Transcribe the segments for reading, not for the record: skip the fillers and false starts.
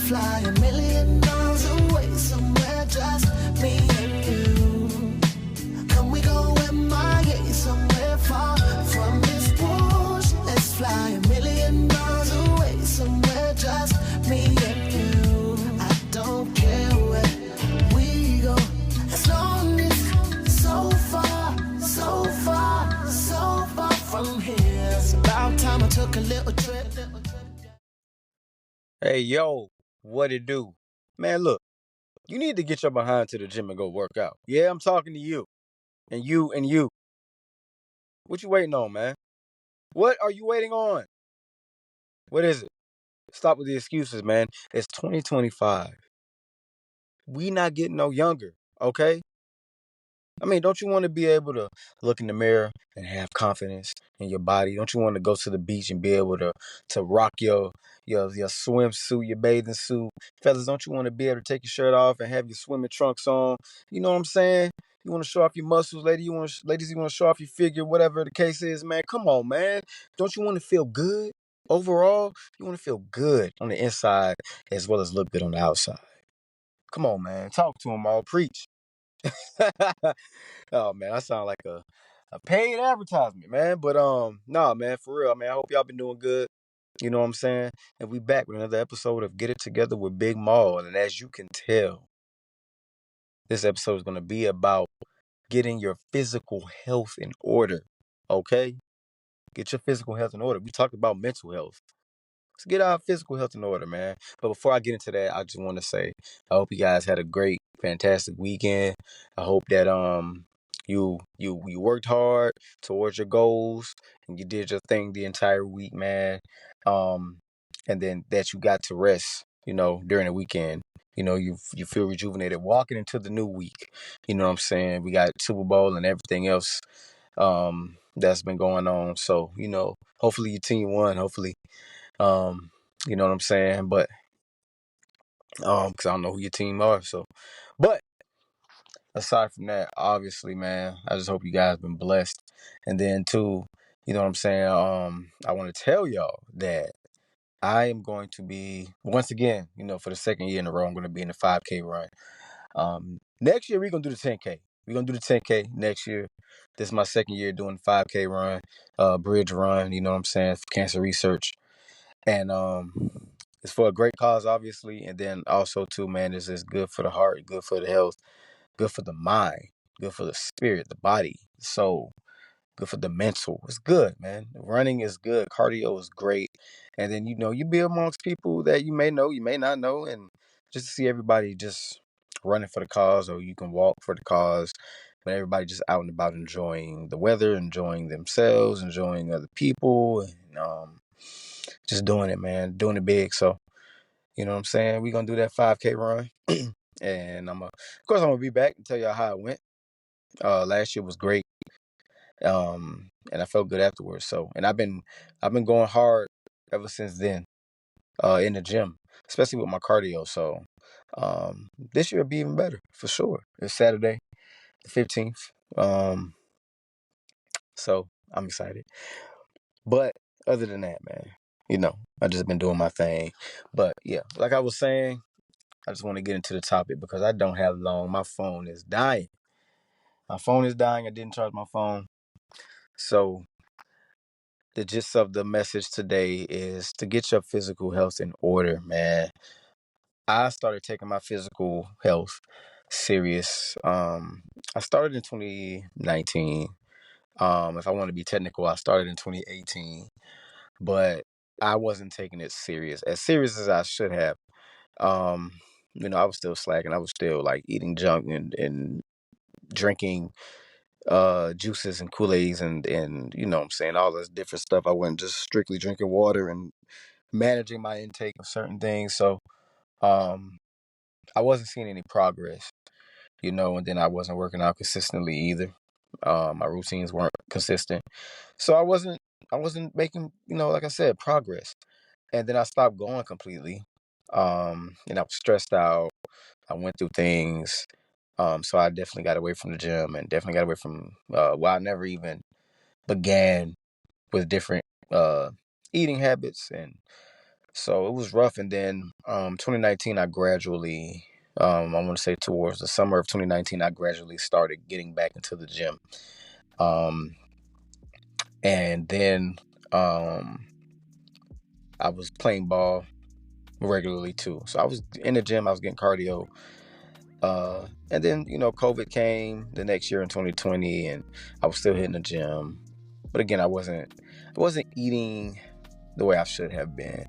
fly a million miles away somewhere, just me and you. Can we go MIA somewhere far from this bullshit? Let's fly a million miles away somewhere, just me and you. I don't care where we go, as long as it's so far, so far, so far from here. It's about time I took a little trip. Hey, yo, what it do? Man, look, you need to get your behind to the gym and go work out. Yeah, I'm talking to you. And you and you. What you waiting on, man? What are you waiting on? What is it? Stop with the excuses, man. It's 2025. We not getting no younger, okay? I mean, don't you want to be able to look in the mirror and have confidence in your body? Don't you want to go to the beach and be able to rock your swimsuit, your bathing suit? Fellas, don't you want to be able to take your shirt off and have your swimming trunks on? You know what I'm saying? You want to show off your muscles, ladies, you want to show off your figure, whatever the case is, man. Come on, man. Don't you want to feel good overall? You want to feel good on the inside as well as look good on the outside. Come on, man. Talk to them all. Preach. Oh man, I sound like a paid advertisement, man. But nah, man, for real, man. I hope y'all been doing good. You know what I'm saying? And we back with another episode of Get It Together with Big Maul. And as you can tell, this episode is gonna be about getting your physical health in order. Okay? Get your physical health in order. We talked about mental health. Let's get our physical health in order, man. But before I get into that, I just want to say I hope you guys had a great, fantastic weekend. I hope that you worked hard towards your goals and you did your thing the entire week, man. And then that you got to rest, during the weekend. You feel rejuvenated walking into the new week. You know what I'm saying? We got Super Bowl and everything else that's been going on. So, hopefully your team won. Hopefully you know what I'm saying? But because I don't know who your team are. So, but aside from that, obviously, man, I just hope you guys been blessed. And then too, you know what I'm saying? I want to tell y'all that I am going to be once again, for the second year in a row, I'm going to be in the 5K run. Next year we're gonna do the 10K. We're gonna do the 10K next year. This is my second year doing 5K run, bridge run. You know what I'm saying? For cancer research. And it's for a great cause, obviously, and then also too, man, it's good for the heart, good for the health, good for the mind, good for the spirit, the body, the soul, good for the mental. It's good, man. Running is good, cardio is great, and then you be amongst people that you may know, you may not know, and just to see everybody just running for the cause, or you can walk for the cause. But everybody just out and about enjoying the weather, enjoying themselves, enjoying other people, and just doing it, man, doing it big. So, you know what I'm saying? We're going to do that 5K run. And of course, I'm going to be back and tell y'all how it went. Last year was great. And I felt good afterwards. So, and I've been going hard ever since then, in the gym, especially with my cardio. So, this year will be even better for sure. It's Saturday, the 15th. So I'm excited. But other than that, man, I just been doing my thing. But yeah, like I was saying, I just want to get into the topic because I don't have long. My phone is dying. I didn't charge my phone. So the gist of the message today is to get your physical health in order, man. I started taking my physical health serious. I started in 2019. If I want to be technical, I started in 2018. But I wasn't taking it serious as I should have. I was still slacking. I was still like eating junk and drinking juices and Kool-Aids and you know what I'm saying, all this different stuff. I wasn't just strictly drinking water and managing my intake of certain things. So I wasn't seeing any progress, and then I wasn't working out consistently either. My routines weren't consistent. So I wasn't making, like I said, progress. And then I stopped going completely. And I was stressed out. I went through things. So I definitely got away from the gym and definitely got away from, I never even began with different eating habits and So it was rough. And then 2019, I gradually, I want to say towards the summer of 2019, I gradually started getting back into the gym. And then I was playing ball regularly too. So I was in the gym, I was getting cardio. And then, COVID came the next year in 2020, and I was still hitting the gym. But again, I wasn't eating the way I should have been,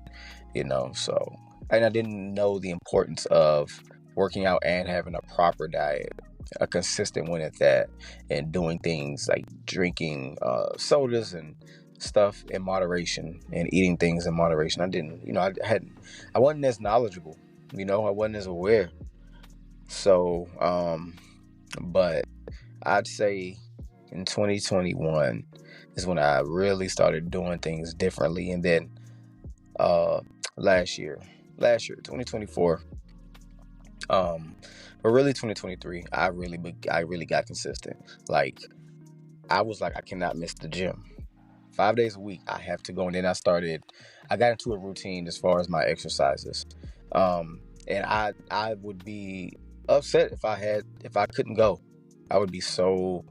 so, and I didn't know the importance of working out and having a proper diet, a consistent one at that, and doing things like drinking sodas and stuff in moderation and eating things in moderation. I didn't, I wasn't as knowledgeable, I wasn't as aware. So, but I'd say in 2021 is when I really started doing things differently. And then last year, 2024, but really 2023, I really got consistent. Like, I was like, I cannot miss the gym. 5 days a week, I have to go. And then I got into a routine as far as my exercises. And I would be upset if I couldn't go. I would be so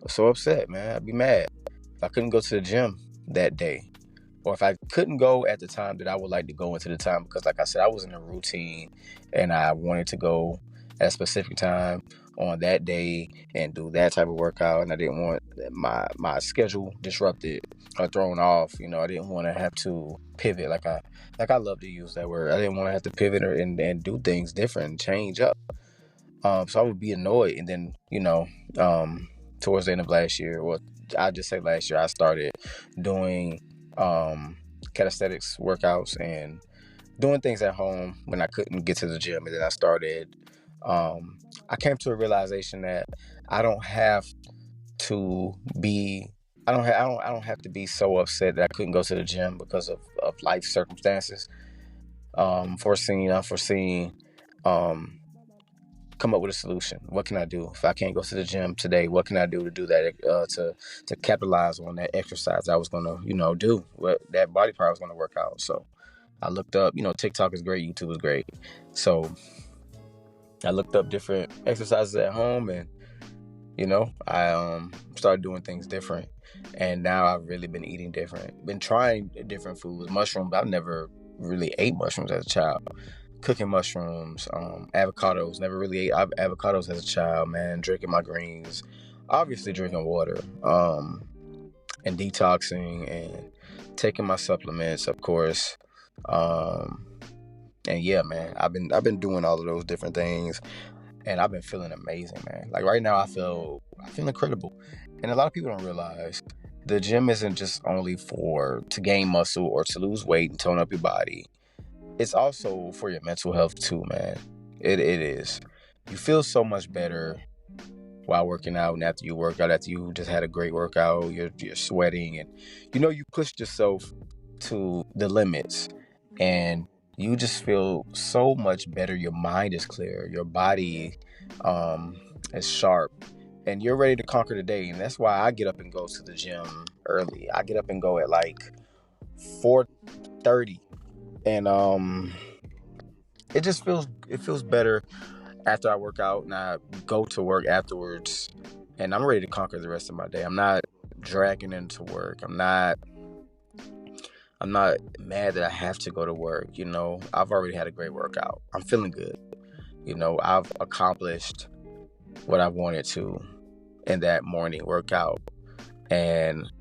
upset, man. I'd be mad if I couldn't go to the gym that day, or if I couldn't go at the time that I would like to go into the time, because like I said, I was in a routine and I wanted to go at a specific time on that day and do that type of workout, and I didn't want my schedule disrupted or thrown off. I didn't want to have to pivot, like I love to use that word. I didn't want to have to pivot and do things different, change up. So I would be annoyed. And then, towards the end of last year, well, I just say last year, I started doing calisthenics workouts and doing things at home when I couldn't get to the gym. And then I came to a realization that I don't have to be I don't have to be so upset that I couldn't go to the gym because of life circumstances, foreseen, unforeseen. Come up with a solution. What can I do if I can't go to the gym today? What can I do to do that, to capitalize on that exercise I was gonna do, what that body part was gonna work out? So I looked up, TikTok is great, YouTube is great. So I looked up different exercises at home, and I started doing things different. And now I've really been eating different, been trying different foods. Mushrooms, I've never really ate mushrooms as a child. Cooking mushrooms, avocados, never really ate avocados as a child, man. Drinking my greens, obviously drinking water, and detoxing and taking my supplements, of course. And yeah, man, I've been doing all of those different things, and I've been feeling amazing, man. Like right now, I feel incredible. And a lot of people don't realize the gym isn't just only to gain muscle or to lose weight and tone up your body. It's also for your mental health too, man. It is. You feel so much better while working out, and after you work out, after you just had a great workout, you're sweating, and you pushed yourself to the limits, and you just feel so much better. Your mind is clear, your body is sharp, and you're ready to conquer the day. And that's why I get up and go to the gym early. I get up and go at like 4:30, and it feels better after I work out and I go to work afterwards, and I'm ready to conquer the rest of my day. I'm not dragging into work. I'm not mad that I have to go to work. I've already had a great workout. I'm feeling good. I've accomplished what I wanted to in that morning workout. And,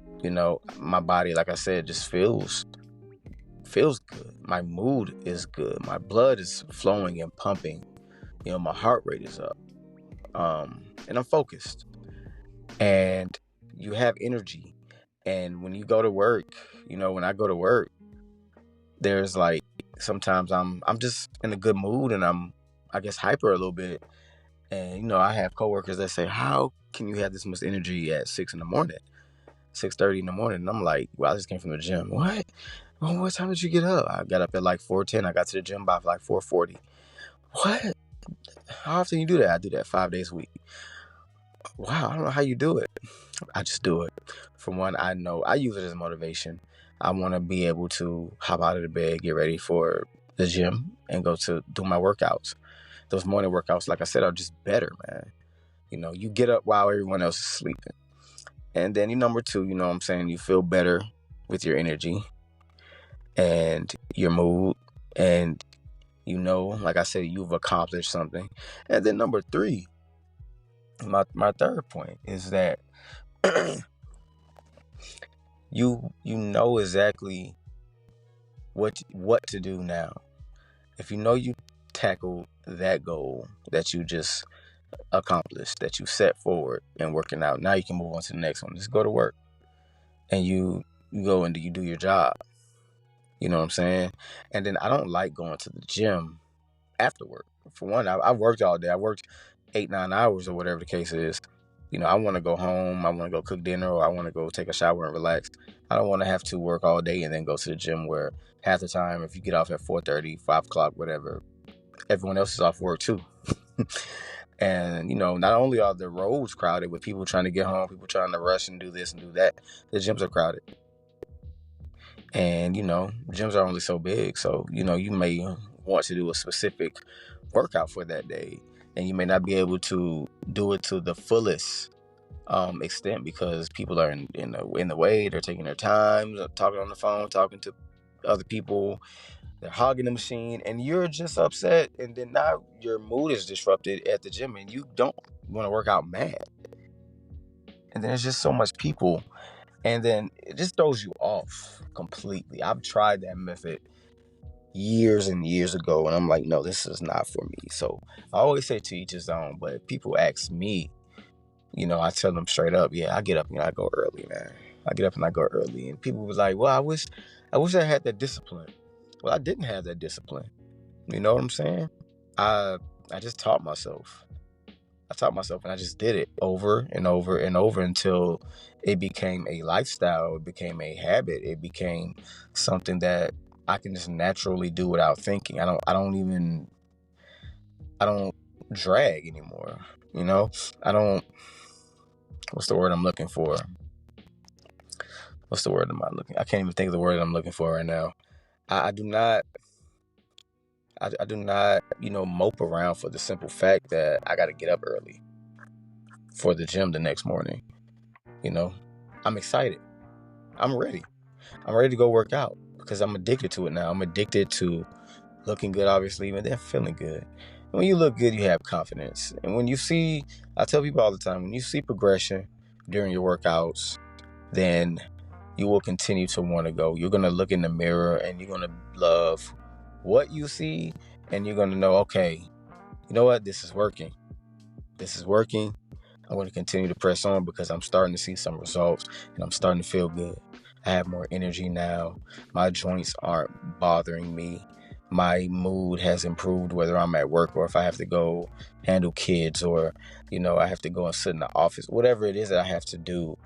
my body, like I said, just feels good. My mood is good. My blood is flowing and pumping. My heart rate is up. And I'm focused. And you have energy. And when you go to work, when I go to work, there's like, sometimes I'm just in a good mood, and I'm, I guess, hyper a little bit. And, I have coworkers that say, how can you have this much energy at 6 in the morning, 6:30 in the morning? And I'm like, well, I just came from the gym. What? Well, what time did you get up? I got up at like 4:10. I got to the gym by like 4:40. What? How often you do that? I do that 5 days a week. Wow, I don't know how you do it. I just do it. For one, I know I use it as motivation. I want to be able to hop out of the bed, get ready for the gym, and go to do my workouts. Those morning workouts, like I said, are just better, man. You get up while everyone else is sleeping. And then number two, you feel better with your energy and your mood. And like I said, you've accomplished something. And then number three, my third point is that you know exactly what to do now. If you tackled that goal that you just accomplished, that you set forward and working out, now you can move on to the next one. Just go to work and you go and you do your job. You know what I'm saying? And then I don't like going to the gym after work. For one, I worked all day. I worked 8-9 hours or whatever the case is. I want to go home. I want to go cook dinner, or I want to go take a shower and relax. I don't want to have to work all day and then go to the gym where half the time, if you get off at 4:30, 5 o'clock, whatever, everyone else is off work too. And, not only are the roads crowded with people trying to get home, people trying to rush and do this and do that, the gyms are crowded. And, gyms are only so big. So, you may want to do a specific workout for that day, and you may not be able to do it to the fullest extent because people are in the way. They're taking their time, talking on the phone, talking to other people. They're hogging the machine, and you're just upset. And then now your mood is disrupted at the gym, and you don't want to work out mad. And then there's just so much people, and then it just throws you off completely. I've tried that method years and years ago, and I'm like, no, this is not for me. So I always say to each his own, but if people ask me, I tell them straight up, yeah, I get up and I go early, man. I get up and I go early. And people was like, well, I wish I had that discipline. Well, I didn't have that discipline. You know what I'm saying? I just taught myself. And I just did it over and over and over until it became a lifestyle. It became a habit. It became something that I can just naturally do without thinking. I don't drag anymore. What's the word I'm looking for? I can't even think of the word I'm looking for right now. I do not, mope around for the simple fact that I got to get up early for the gym the next morning. I'm excited. I'm ready. I'm ready to go work out because I'm addicted to it now. I'm addicted to looking good, obviously, but then feeling good. And when you look good, you have confidence. And when you see, I tell people all the time, when you see progression during your workouts, then you will continue to want to go. You're going to look in the mirror and you're going to love what you see, and you're going to know, okay, you know what? This is working. I'm going to continue to press on because I'm starting to see some results and I'm starting to feel good. I have more energy now. My joints aren't bothering me. My mood has improved, whether I'm at work or if I have to go handle kids or, I have to go and sit in the office, whatever it is that I have to do.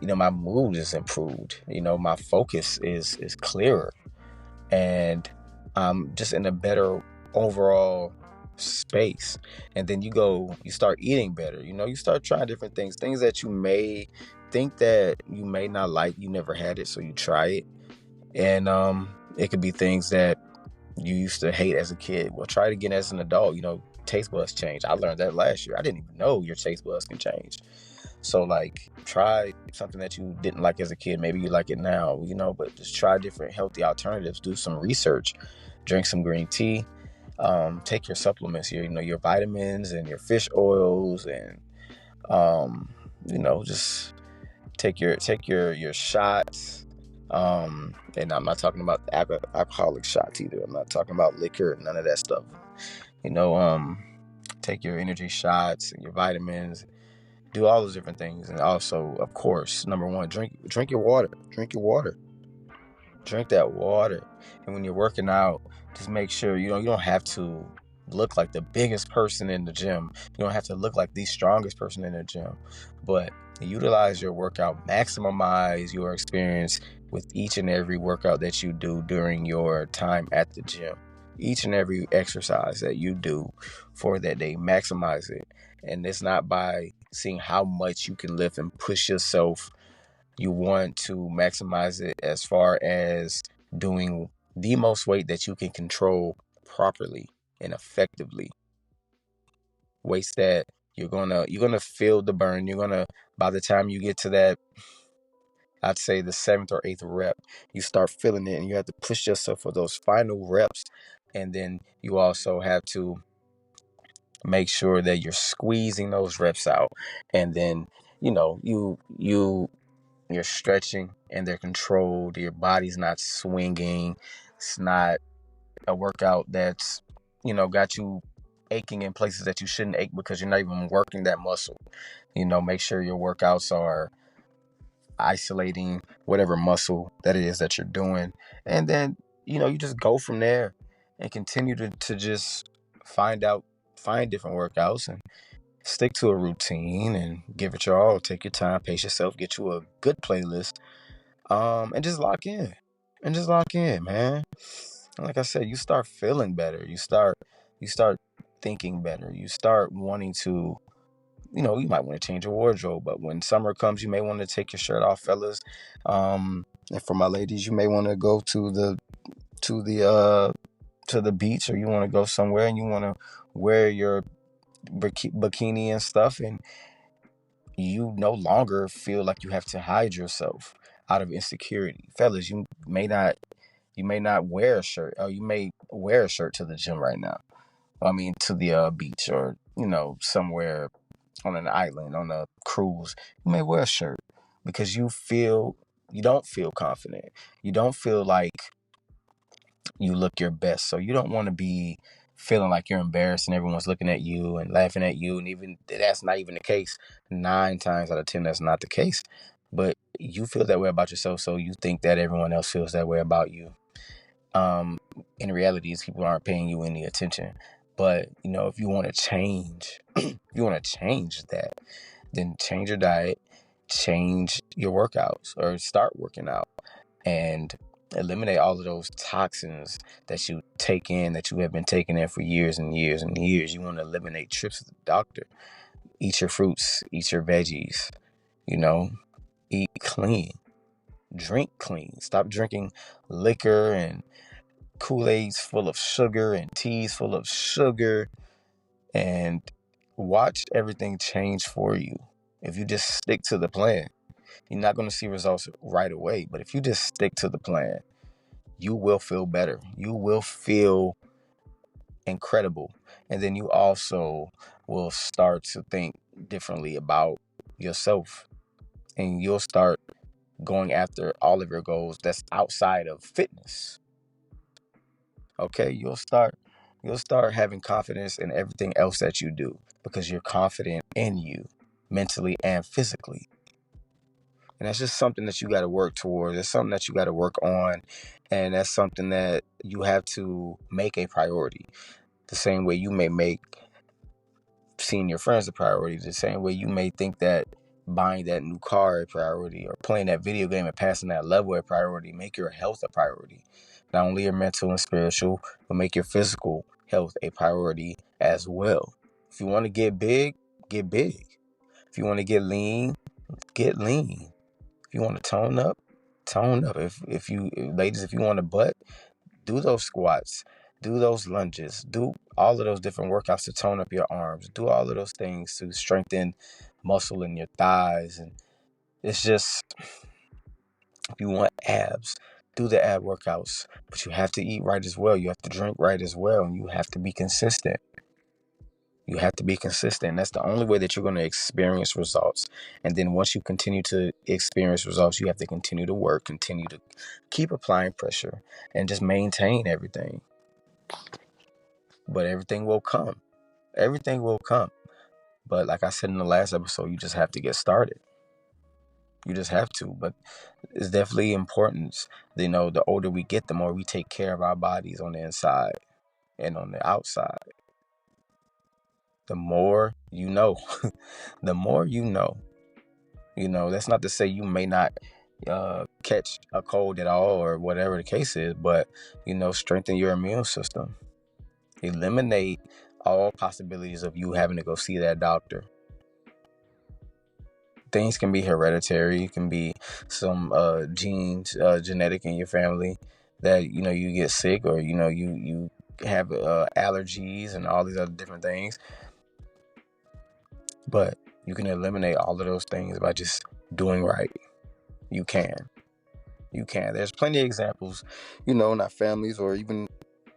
My mood is improved. My focus is clearer, and I'm just in a better overall space. And then you start eating better. You start trying different things that you may think that you may not like. You never had it, so you try it. And it could be things that you used to hate as a kid. Well, try it again as an adult. Taste buds change. I learned that last year. I didn't even know your taste buds can change. So try something that you didn't like as a kid. Maybe you like it now, but just try different healthy alternatives. Do some research, drink some green tea, take your supplements, your vitamins and your fish oils, and, just take your shots. And I'm not talking about alcoholic shots either. I'm not talking about liquor, none of that stuff. Take your energy shots and your vitamins. Do all those different things. And also, of course, number one, drink your water. Drink that water. And when you're working out, just make sure, you don't have to look like the biggest person in the gym. You don't have to look like the strongest person in the gym. But utilize your workout. Maximize your experience with each and every workout that you do during your time at the gym. Each and every exercise that you do for that day, maximize it. And it's not by seeing how much you can lift and push yourself You want to maximize it as far as doing the most weight that you can control properly and effectively. Weights that you're gonna feel the burn. You're gonna, by the time you get to that, I'd say the 7th or 8th rep, you start feeling it, and you have to push yourself for those final reps. And then you also have to make sure that you're squeezing those reps out. And then, you're stretching and they're controlled. Your body's not swinging. It's not a workout that's, got you aching in places that you shouldn't ache because you're not even working that muscle. Make sure your workouts are isolating whatever muscle that it is that you're doing. And then, you just go from there and continue to just find different workouts and stick to a routine and give it your all. Take your time, pace yourself, get you a good playlist, and just lock in. Man. And like I said, you start feeling better. You start thinking better. You start wanting to, you might want to change your wardrobe, but when summer comes, you may want to take your shirt off, fellas. And for my ladies, you may want to go to the beach, or you want to go somewhere and you want to wear your bikini and stuff, and you no longer feel like you have to hide yourself out of insecurity. Fellas, you may not wear a shirt, or you may wear a shirt to the gym right now. I mean, to the beach, or somewhere on an island, on a cruise. You may wear a shirt because you don't feel confident. You don't feel like you look your best. So you don't want to be feeling like you're embarrassed and everyone's looking at you and laughing at you. And even that's not even the case. 9 times out of 10, that's not the case. But you feel that way about yourself, so you think that everyone else feels that way about you. In reality, these people aren't paying you any attention. But, if you want to change, that, then change your diet, change your workouts, or start working out, and eliminate all of those toxins that you take in, that you have been taking in for years and years and years. You want to eliminate trips to the doctor. Eat your fruits, eat your veggies, eat clean, drink clean. Stop drinking liquor and Kool-Aid's full of sugar and teas full of sugar, and watch everything change for you. If you just stick to the plan, you're not going to see results right away, but if you just stick to the plan, you will feel better. You will feel incredible. And then you also will start to think differently about yourself, and you'll start going after all of your goals that's outside of fitness. Okay, you'll start having confidence in everything else that you do because you're confident in you, mentally and physically. And that's just something that you got to work towards. It's something that you got to work on, and that's something that you have to make a priority. The same way you may make seeing your friends a priority, the same way you may think that buying that new car a priority, or playing that video game and passing that level a priority. Make your health a priority. Not only your mental and spiritual, but make your physical health a priority as well. If you want to get big, get big. If you want to get lean, get lean. If you want to tone up, tone up. If you ladies, if you want a butt, do those squats, do those lunges, do all of those different workouts to tone up your arms, do all of those things to strengthen muscle in your thighs. And it's just, if you want abs, do the ab workouts, but you have to eat right as well. You have to drink right as well, and you have to be consistent. You have to be consistent. That's the only way that you're going to experience results. And then once you continue to experience results, you have to continue to work, continue to keep applying pressure, and just maintain everything. But everything will come. Everything will come. But like I said in the last episode, you just have to get started. You just have to. But it's definitely important. The older we get, the more we take care of our bodies on the inside and on the outside. The more you know. The more you know. That's not to say you may not catch a cold at all, or whatever the case is, but, strengthen your immune system. Eliminate all possibilities of you having to go see that doctor. things can be hereditary. It can be some genes, genetic in your family that you get sick, or you have allergies and all these other different things. But you can eliminate all of those things by just doing right. You can. There's plenty of examples, in our families, or even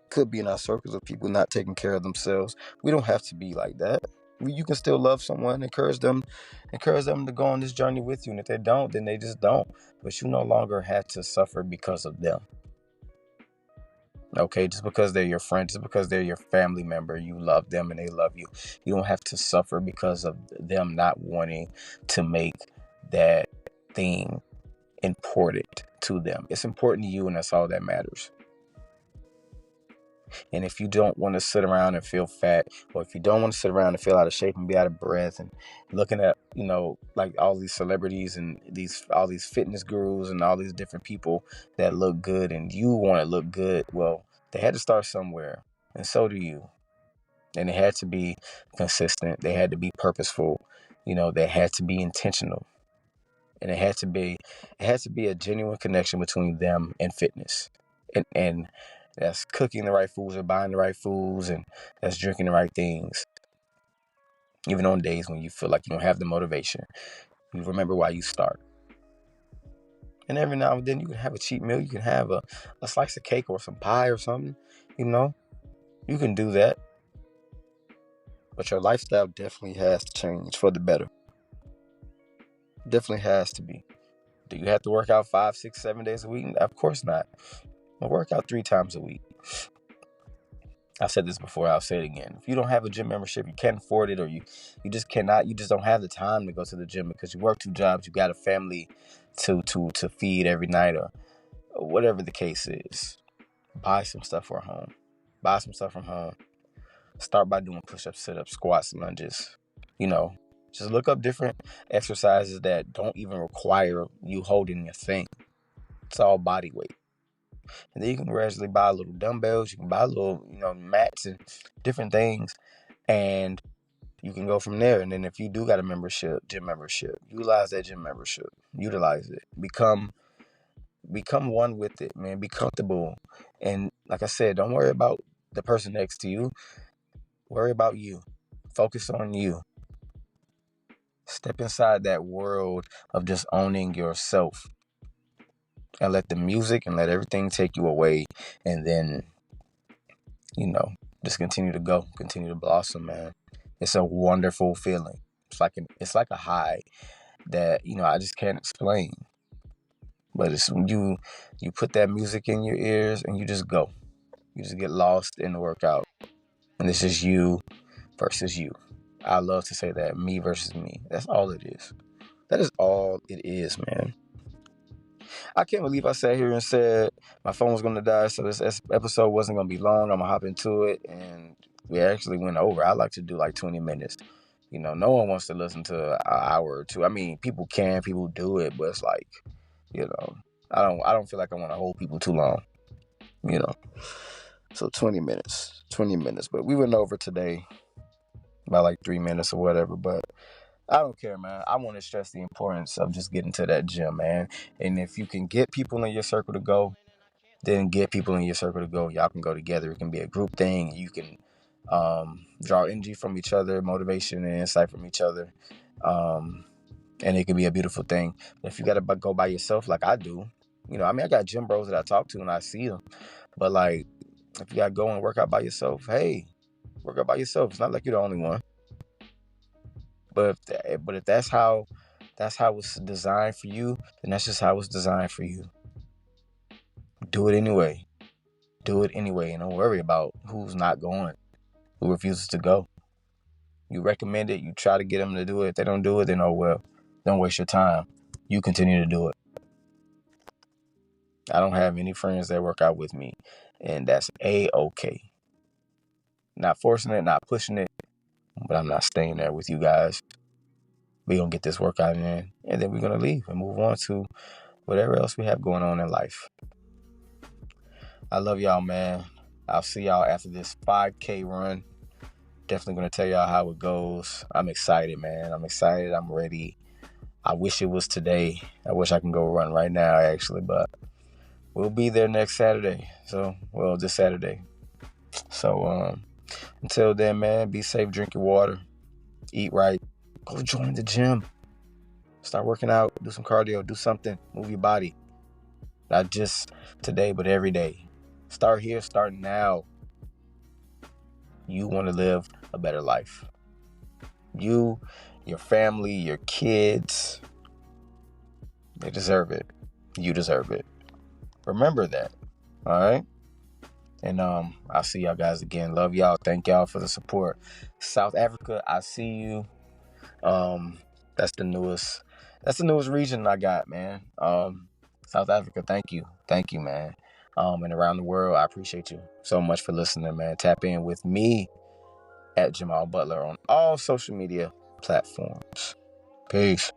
could be in our circles, of people not taking care of themselves. We don't have to be like that. You can still love someone, encourage them to go on this journey with you. And if they don't, then they just don't. But you no longer have to suffer because of them. Okay, just because they're your friend, just because they're your family member, you love them and they love you. You don't have to suffer because of them not wanting to make that thing important to them. It's important to you, and that's all that matters. And if you don't want to sit around and feel fat, or if you don't want to sit around and feel out of shape and be out of breath, and looking at, like all these celebrities and all these fitness gurus and all these different people that look good, and you want to look good, well, they had to start somewhere, and so do you. And they had to be consistent. They had to be purposeful. They had to be intentional. And it had to be a genuine connection between them and fitness. And that's cooking the right foods, or buying the right foods, and that's drinking the right things. Even on days when you feel like you don't have the motivation, you remember why you start. And every now and then you can have a cheat meal. You can have a slice of cake or some pie or something. You can do that. But your lifestyle definitely has to change for the better. Definitely has to be. Do you have to work out 5, 6, 7 days a week? Of course not. I work out 3 times a week. I've said this before, I'll say it again. If you don't have a gym membership, you can't afford it, or you just cannot, you just don't have the time to go to the gym because you work 2 jobs, you got a family to feed every night, or whatever the case is. Buy some stuff for home. Buy some stuff from home. Start by doing push-ups, sit-ups, squats, lunges. Just look up different exercises that don't even require you holding a thing. It's all body weight. And then you can gradually buy little dumbbells. You can buy little, mats and different things. And you can go from there. And then if you do got a gym membership, utilize that gym membership. Utilize it. Become one with it, man. Be comfortable. And like I said, don't worry about the person next to you. Worry about you. Focus on you. Step inside that world of just owning yourself. And let the music and let everything take you away. And then, just continue to go. Continue to blossom, man. It's a wonderful feeling. It's like a high that, I just can't explain. But it's when you put that music in your ears and you just go. You just get lost in the workout. And it's just you versus you. I love to say that, me versus me. That's all it is. That is all it is, man. I can't believe I sat here and said my phone was going to die, so this episode wasn't going to be long. I'm going to hop into it, and we actually went over. I like to do like 20 minutes. No one wants to listen to an hour or two. I mean, people do it, but it's like, I don't feel like I want to hold people too long, So 20 minutes, but we went over today by like 3 minutes or whatever, but I don't care, man. I want to stress the importance of just getting to that gym, man. And if you can get people in your circle to go, then get people in your circle to go. Y'all can go together. It can be a group thing. You can draw energy from each other, motivation and insight from each other. And it can be a beautiful thing. But if you got to go by yourself like I do, I got gym bros that I talk to and I see them. But like, if you got to go and work out by yourself, hey, work out by yourself. It's not like you're the only one. But if that's how it's designed for you, then that's just how it's designed for you. Do it anyway. And don't worry about who's not going, who refuses to go. You recommend it. You try to get them to do it. If they don't do it, then oh well. Don't waste your time. You continue to do it. I don't have any friends that work out with me, and that's A-okay. Not forcing it, not pushing it, but I'm not staying there with you guys. We're going to get this workout in, and then we're going to leave and move on to whatever else we have going on in life. I love y'all, man. I'll see y'all after this 5K run. Definitely going to tell y'all how it goes. I'm excited, man. I'm excited. I'm ready. I wish it was today. I wish I can go run right now, actually, but we'll be there next Saturday. So, well, this Saturday. So, until then, man, be safe, drink your water, eat right, go join the gym, start working out, do some cardio, do something, move your body. Not just today, but every day. Start here, start now. You want to live a better life. You, your family, your kids, they deserve it. You deserve it. Remember that. All right? And I'll see y'all guys again. Love y'all. Thank y'all for the support. South Africa, I see you. That's the newest region I got, man. South Africa, thank you, man. And around the world, I appreciate you so much for listening, man. Tap in with me at Jamal Butler on all social media platforms. Peace.